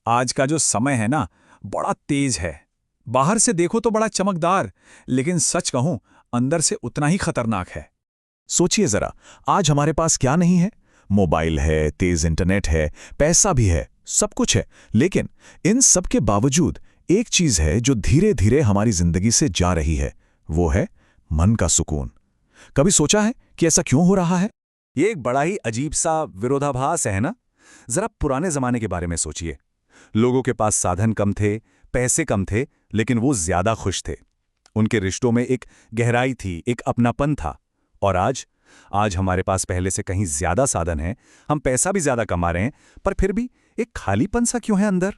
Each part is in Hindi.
आज का जो समय है ना, बड़ा तेज है। बाहर से देखो तो बड़ा चमकदार, लेकिन सच कहूं अंदर से उतना ही खतरनाक है। सोचिए जरा, आज हमारे पास क्या नहीं है? मोबाइल है, तेज इंटरनेट है, पैसा भी है, सब कुछ है। लेकिन इन सब के बावजूद एक चीज है जो धीरे धीरे हमारी जिंदगी से जा रही है। वो है मन का सुकून। कभी सोचा है कि ऐसा क्यों हो रहा है? ये एक बड़ा ही अजीब सा विरोधाभास है ना। जरा पुराने जमाने के बारे में सोचिए। लोगों के पास साधन कम थे, पैसे कम थे, लेकिन वो ज्यादा खुश थे। उनके रिश्तों में एक गहराई थी, एक अपनापन था। और आज हमारे पास पहले से कहीं ज्यादा साधन है, हम पैसा भी ज्यादा कमा रहे हैं, पर फिर भी एक खालीपन सा क्यों है अंदर?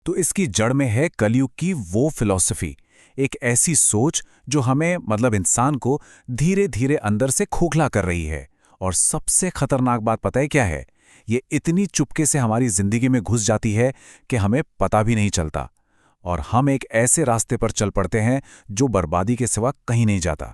तो इसकी जड़ में है कलयुग की वो फिलॉसफी, एक ऐसी सोच जो हमें इंसान को धीरे धीरे अंदर से खोखला कर रही है। और सबसे खतरनाक बात पता है क्या है? ये इतनी चुपके से हमारी जिंदगी में घुस जाती है कि हमें पता भी नहीं चलता, और हम एक ऐसे रास्ते पर चल पड़ते हैं जो बर्बादी के सिवा कहीं नहीं जाता।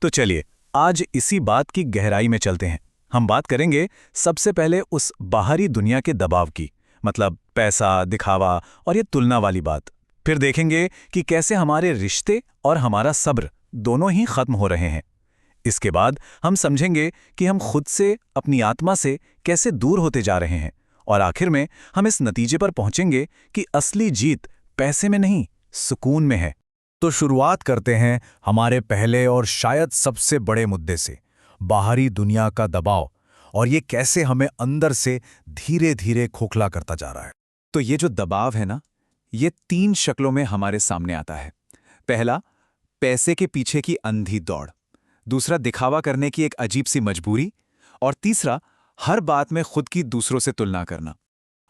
तो चलिए आज इसी बात की गहराई में चलते हैं। हम बात करेंगे सबसे पहले उस बाहरी दुनिया के दबाव की, मतलब पैसा, दिखावा और ये तुलना वाली बात। फिर देखेंगे कि कैसे हमारे रिश्ते और हमारा सब्र दोनों ही खत्म हो रहे हैं। इसके बाद हम समझेंगे कि हम खुद से, अपनी आत्मा से कैसे दूर होते जा रहे हैं। और आखिर में हम इस नतीजे पर पहुंचेंगे कि असली जीत पैसे में नहीं, सुकून में है। तो शुरुआत करते हैं हमारे पहले और शायद सबसे बड़े मुद्दे से, बाहरी दुनिया का दबाव, और ये कैसे हमें अंदर से धीरे धीरे खोखला करता जा रहा है। तो ये जो दबाव है ना, ये 3 शक्लों में हमारे सामने आता है। पहला, पैसे के पीछे की अंधी दौड़। दूसरा, दिखावा करने की एक अजीब सी मजबूरी। और तीसरा, हर बात में खुद की दूसरों से तुलना करना।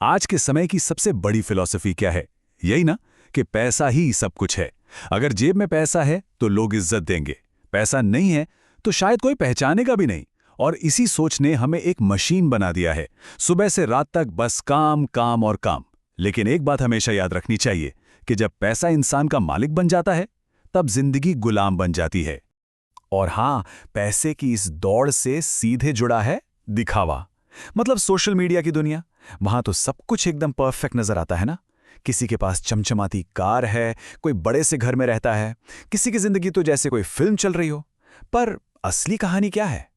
आज के समय की सबसे बड़ी फिलॉसफी क्या है? यही ना, कि पैसा ही सब कुछ है। अगर जेब में पैसा है तो लोग इज्जत देंगे, पैसा नहीं है तो शायद कोई पहचानेगा भी नहीं। और इसी सोच ने हमें एक मशीन बना दिया है, सुबह से रात तक बस काम काम और काम। लेकिन एक बात हमेशा याद रखनी चाहिए कि जब पैसा इंसान का मालिक बन जाता है, तब जिंदगी गुलाम बन जाती है। और हाँ, पैसे की इस दौड़ से सीधे जुड़ा है दिखावा, मतलब सोशल मीडिया की दुनिया। वहां तो सब कुछ एकदम परफेक्ट नजर आता है ना। किसी के पास चमचमाती कार है, कोई बड़े से घर में रहता है, किसी की जिंदगी तो जैसे कोई फिल्म चल रही हो। पर असली कहानी क्या है?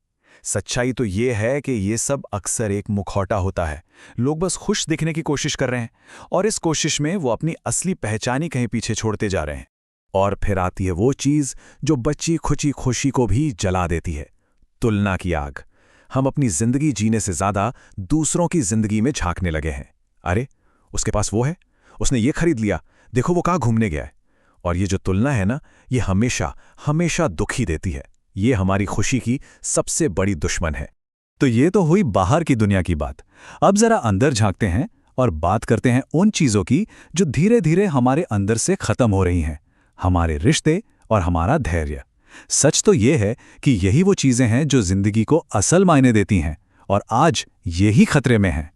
सच्चाई तो ये है कि ये सब अक्सर एक मुखौटा होता है। लोग बस खुश दिखने की कोशिश कर रहे हैं, और इस कोशिश में वो अपनी असली पहचान ही कहीं पीछे छोड़ते जा रहे हैं। और फिर आती है वो चीज जो बच्ची खुची खुशी को भी जला देती है, तुलना की आग। हम अपनी जिंदगी जीने से ज्यादा दूसरों की जिंदगी में झांकने लगे हैं। अरे, उसके पास वो है, उसने ये खरीद लिया, देखो वो कहाँ घूमने गया है। और ये जो तुलना है ना, ये हमेशा हमेशा दुखी देती है। ये हमारी खुशी की सबसे बड़ी दुश्मन है। तो ये तो हुई बाहर की दुनिया की बात। अब जरा अंदर झांकते हैं और बात करते हैं उन चीजों की जो धीरे धीरे हमारे अंदर से खत्म हो रही हैं, हमारे रिश्ते और हमारा धैर्य। सच तो ये है कि यही वो चीजें हैं जो जिंदगी को असल मायने देती हैं, और आज यही खतरे में हैं।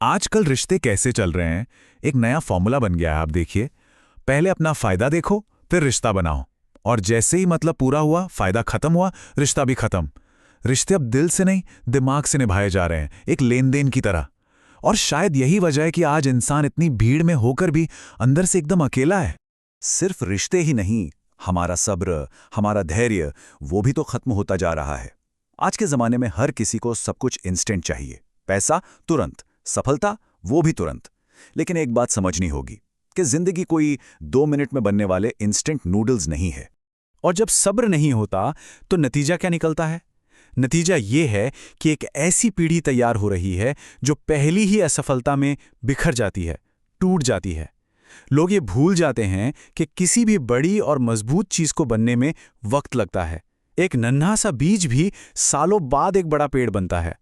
आजकल रिश्ते कैसे चल रहे हैं? एक नया फॉर्मूला बन गया है। आप देखिए, पहले अपना फायदा देखो, फिर रिश्ता बनाओ, और जैसे ही मतलब पूरा हुआ, फायदा खत्म हुआ, रिश्ता भी खत्म। रिश्ते अब दिल से नहीं, दिमाग से निभाए जा रहे हैं, एक लेन देन की तरह। और शायद यही वजह है कि आज इंसान इतनी भीड़ में होकर भी अंदर से एकदम अकेला है। सिर्फ रिश्ते ही नहीं, हमारा सब्र, हमारा धैर्य, वो भी तो खत्म होता जा रहा है। आज के जमाने में हर किसी को सब कुछ इंस्टेंट चाहिए। पैसा तुरंत, सफलता वो भी तुरंत। लेकिन एक बात समझनी होगी कि जिंदगी कोई 2 मिनट में बनने वाले इंस्टेंट नूडल्स नहीं है। और जब सब्र नहीं होता तो नतीजा क्या निकलता है? नतीजा ये है कि एक ऐसी पीढ़ी तैयार हो रही है जो पहली ही असफलता में बिखर जाती है, टूट जाती है। लोग ये भूल जाते हैं कि किसी भी बड़ी और मजबूत चीज को बनने में वक्त लगता है। एक नन्हा सा बीज भी सालों बाद एक बड़ा पेड़ बनता है।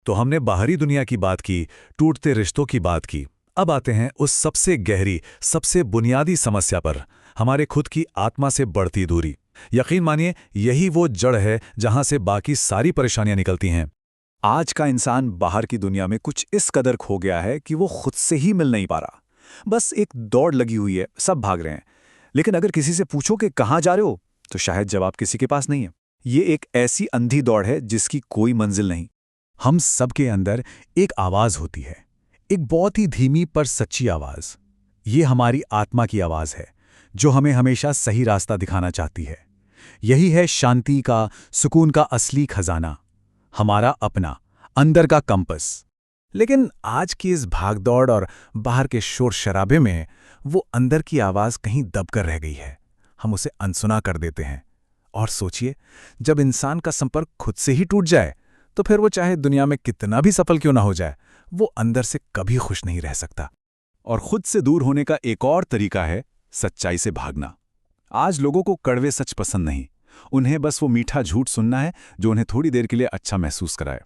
तो हमने बाहरी दुनिया की बात की, टूटते रिश्तों की बात की। अब आते हैं उस सबसे गहरी, सबसे बुनियादी समस्या पर, हमारे खुद की आत्मा से बढ़ती दूरी। यकीन मानिए, यही वो जड़ है जहां से बाकी सारी परेशानियां निकलती हैं। आज का इंसान बाहर की दुनिया में कुछ इस कदर खो गया है कि वो खुद से ही मिल नहीं पा रहा। बस एक दौड़ लगी हुई है, सब भाग रहे हैं। लेकिन अगर किसी से पूछो कि कहाँ जा रहे हो, तो शायद जवाब किसी के पास नहीं है। ये एक ऐसी अंधी दौड़ है जिसकी कोई मंजिल नहीं। हम सबके अंदर एक आवाज होती है, एक बहुत ही धीमी पर सच्ची आवाज। ये हमारी आत्मा की आवाज है, जो हमें हमेशा सही रास्ता दिखाना चाहती है। यही है शांति का, सुकून का असली खजाना, हमारा अपना अंदर का कंपस। लेकिन आज की इस भागदौड़ और बाहर के शोर शराबे में वो अंदर की आवाज कहीं दबकर रह गई है। हम उसे अनसुना कर देते हैं। और सोचिए, जब इंसान का संपर्क खुद से ही टूट जाए, तो फिर वो चाहे दुनिया में कितना भी सफल क्यों ना हो जाए, वो अंदर से कभी खुश नहीं रह सकता। और खुद से दूर होने का एक और तरीका है सच्चाई से भागना। आज लोगों को कड़वे सच पसंद नहीं, उन्हें बस वो मीठा झूठ सुनना है जो उन्हें थोड़ी देर के लिए अच्छा महसूस कराए।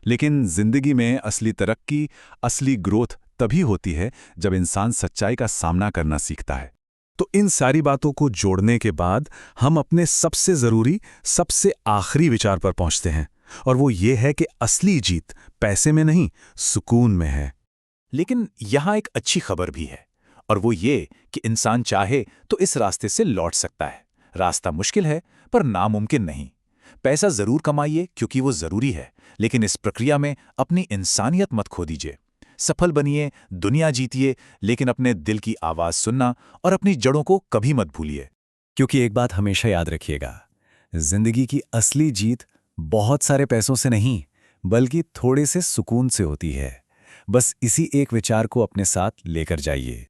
लेकिन जिंदगी में असली तरक्की, असली ग्रोथ तभी होती है जब इंसान सच्चाई का सामना करना सीखता है। तो इन सारी बातों को जोड़ने के बाद हम अपने सबसे जरूरी, सबसे आखिरी विचार पर पहुंचते हैं, और वो ये है कि असली जीत पैसे में नहीं, सुकून में है। लेकिन यहाँ एक अच्छी खबर भी है, और वो ये कि इंसान चाहे तो इस रास्ते से लौट सकता है। रास्ता मुश्किल है, पर नामुमकिन नहीं। पैसा जरूर कमाइए क्योंकि वो जरूरी है, लेकिन इस प्रक्रिया में अपनी इंसानियत मत खो दीजिए। सफल बनिए, दुनिया जीतिए, लेकिन अपने दिल की आवाज सुनना और अपनी जड़ों को कभी मत भूलिए। क्योंकि एक बात हमेशा याद रखिएगा, जिंदगी की असली जीत बहुत सारे पैसों से नहीं, बल्कि थोड़े से सुकून से होती है। बस इसी एक विचार को अपने साथ लेकर जाइए।